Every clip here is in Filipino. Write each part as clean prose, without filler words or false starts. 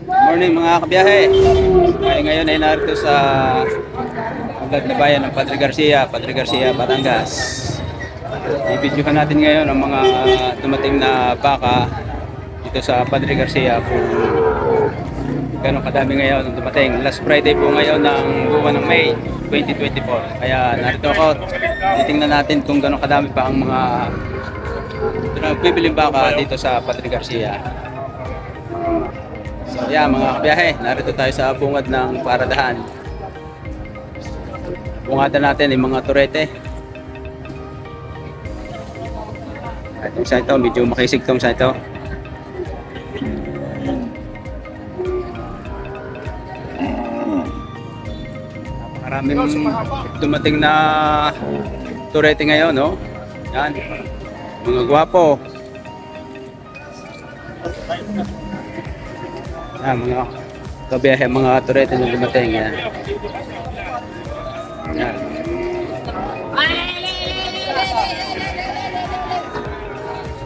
Morning mga kabiyahe. Ngayon ay narito sa ugat na bayan ng Padre Garcia, Batangas. I-videohan natin ngayon ang mga dumating na baka dito sa Padre Garcia kung gano'ng kadami ngayon ang dumating. Last Friday po ngayon ng buwan ng May 2024. Kaya narito ako. Titingnan natin kung gano'ng kadami pa ang mga bibiling baka dito sa Padre Garcia. So yeah, mga kabiyahe, narito tayo sa bungad ng paradahan. Bungatan natin yung mga turete. At yung sa ito, medyo makisig tong sa ito. Napakaraming dumating na turete ngayon, no? Yan, mga gwapo. Mga kabiyahe, mga turete na dumating. Yan. Yan.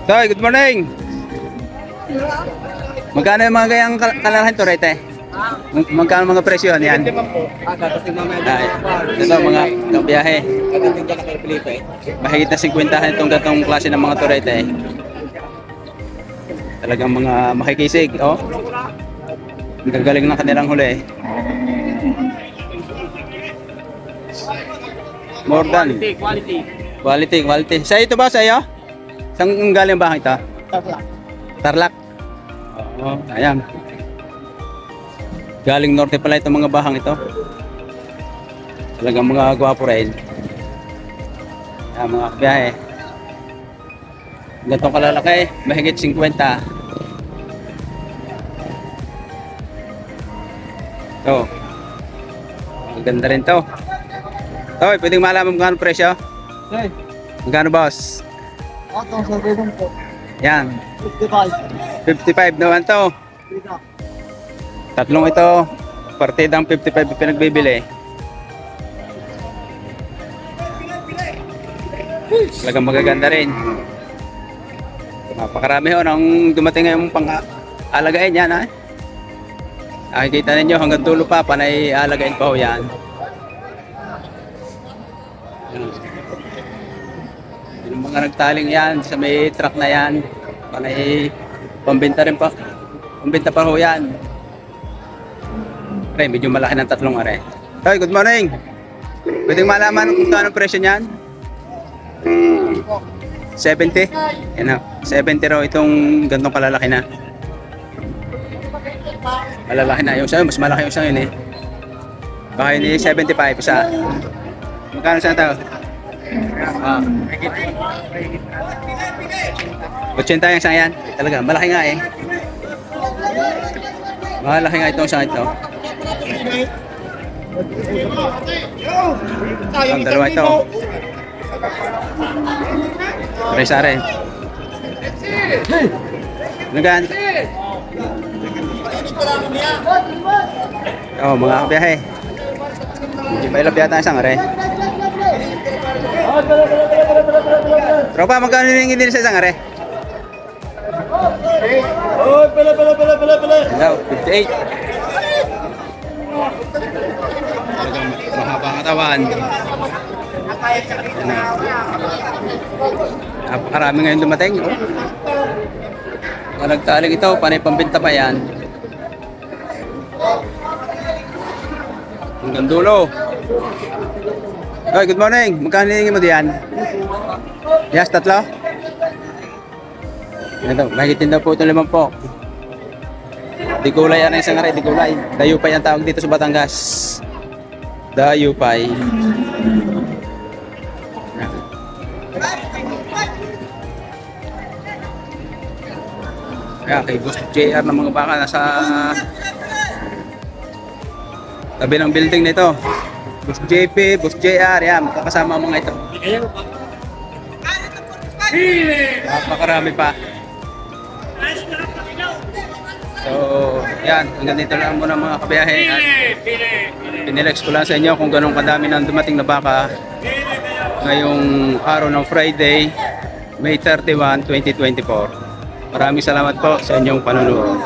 Toy, good morning. Magkano yung mga gayang kalalahan turete? Magkano mga presyo yan? Ito mga kabiyahe. Mahigit na 50 itong gatong klase ng mga turete. Talagang mga makikisig, oh. Ang gagaling ng kanilang huli. More than quality. Sa ito ba sa iyo? Saan galing ba ito? Tarlac. Oo, ayan. Galing norte pala itong mga bahang ito. Talagang mga gwapo rin. Ayan, mga kabiyahe. Gantong kalalaki, mahigit 50. Ito. Ang ganda rin to. Toy, pwedeng malaman magkano presyo? Okay. Magkano boss? Atong sa gulong po. Yan. 55. 55 naman to. Tatlong ito. Partidang 55 pinagbibili. Talagang magaganda rin. Napakarami ho nang dumating ngayong pang-alagain yan, ha? Nakikita ninyo hanggang dulo pa, panay alagain pa ho yan. Yung mga nagtaling yan sa may truck na yan, panay pambenta rin pa. Pambenta pa ho yan. Pre, medyo malaki ng tatlong are. Hey, good morning. Pwedeng malaman kung kano presyo niyan? 70? Yan na. 70 raw itong gantong kalalaki na. Malalaki na. Yung sa'yo, mas malaki yung sa'yo yun eh. Baka yun eh, 75 isa. Magkano saan tao? 80 yung saan yan. Talaga, malaki nga eh. Malaki nga itong saan ito. Ang dalawa ito. Sari-sari. Nagan. Oh, mga kabiyahe. Hindi pa ilap yata isang are. Tropa, magkano yung din sa isang are? Oh, pala. Hello, 58. Mahaba ang katawan. Napakarami ngayon dumating. Mga nagtaling ito, panay pambenta pa yan. Hanggang dulo. Hey, good morning. Magkano hiningi mo diyan? Yes, tatlo? Ito, mahigitin daw po ito 5 po. Di kulay yan ang isang aray, di kulay. Dayupay ang tawag dito sa Batangas. Dayupay. Kaya kay Boss JR ng mga baka nasa tabi ng building nito. Boss JP, Boss JR, yan, magkakasama ang mga ito. Napakarami pa. So, yan, hanggang dito lang muna mga kabiyahe. At pinilex ko lang sa inyo kung ganun kadami ng dumating na baka ngayong araw ng Friday, May 31, 2024. Maraming salamat po sa inyong panonood.